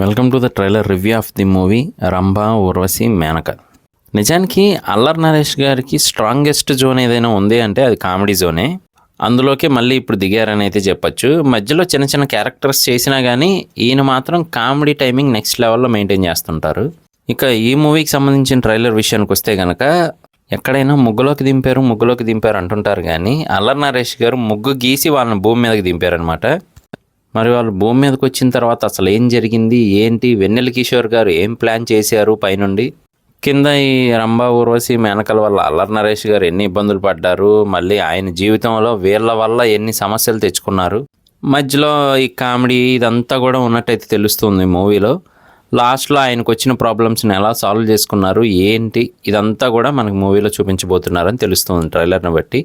Welcome to the trailer review of the movie Rambha Urvashi Menaka. నిజానికి అల్లరి నరేష్ గారికి strongest zone ఏదైనా ఉంది అంటే అది కామెడీ జోనే. అందులోకే మళ్ళీ ఇప్పుడు దిగారని అయితే చెప్పచ్చు. మధ్యలో చిన్న చిన్న క్యారెక్టర్స్ చేసినా కానీ ఈయన మాత్రం కామెడీ టైమింగ్ నెక్స్ట్ లెవెల్లో మెయింటైన్ చేస్తుంటారు. ఇక ఈ మూవీకి సంబంధించిన ట్రైలర్ విషయానికి వస్తే కనుక ఎక్కడైనా ముగ్గులోకి దింపారు అంటుంటారు, కానీ అల్లరి నరేష్ గారు ముగ్గు గీసి వాళ్ళని భూమి మీదకి దింపారనమాట. మరి వాళ్ళు భూమి మీదకి వచ్చిన తర్వాత అసలు ఏం జరిగింది ఏంటి, వెన్నెల కిషోర్ గారు ఏం ప్లాన్ చేశారు పైనుండి, కింద ఈ రంభా ఊర్వశి మేనకల వల్ల అల్లరి నరేష్ గారు ఎన్ని ఇబ్బందులు పడ్డారు, మళ్ళీ ఆయన జీవితంలో వీళ్ళ వల్ల ఎన్ని సమస్యలు తెచ్చుకున్నారు, మధ్యలో ఈ కామెడీ ఇదంతా కూడా ఉన్నట్టయితే తెలుస్తుంది మూవీలో. లాస్ట్లో ఆయనకు వచ్చిన ప్రాబ్లమ్స్ని ఎలా సాల్వ్ చేసుకున్నారు ఏంటి ఇదంతా కూడా మనకు మూవీలో చూపించబోతున్నారని తెలుస్తుంది ట్రైలర్ని బట్టి.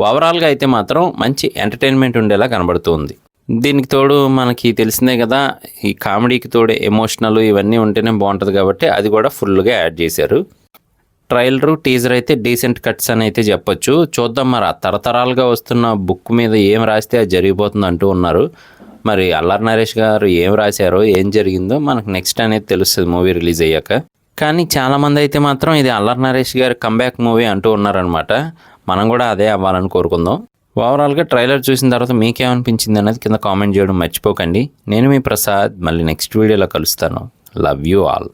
ఓవరాల్గా అయితే మాత్రం మంచి ఎంటర్టైన్మెంట్ ఉండేలా కనబడుతుంది. దీనికి తోడు మనకి తెలిసిందే కదా, ఈ కామెడీకి తోడు ఎమోషనల్ ఇవన్నీ ఉంటేనే బాగుంటుంది కాబట్టి అది కూడా ఫుల్గా యాడ్ చేశారు. ట్రైలరు టీజర్ అయితే డీసెంట్ కట్స్ అని అయితే చెప్పొచ్చు. చూద్దాం మరి ఆ తరతరాలుగా వస్తున్న బుక్ మీద ఏం రాస్తే అది జరిగిపోతుంది అంటూ ఉన్నారు. మరి అల్లరి నరేష్ గారు ఏం రాశారో ఏం జరిగిందో మనకు నెక్స్ట్ అనేది తెలుస్తుంది మూవీ రిలీజ్ అయ్యాక. కానీ చాలామంది అయితే మాత్రం ఇది అల్లరి నరేష్ గారి కంబ్యాక్ మూవీ అంటూ ఉన్నారనమాట. మనం కూడా అదే అవ్వాలని కోరుకుందాం. ఓవరాల్గా ట్రైలర్ చూసిన తర్వాత మీకేమనిపించింది అనేది కింద కామెంట్ చేయడం మర్చిపోకండి. నేను మీ ప్రసాద్, మళ్ళీ నెక్స్ట్ వీడియోలో కలుస్తాను. Love you all.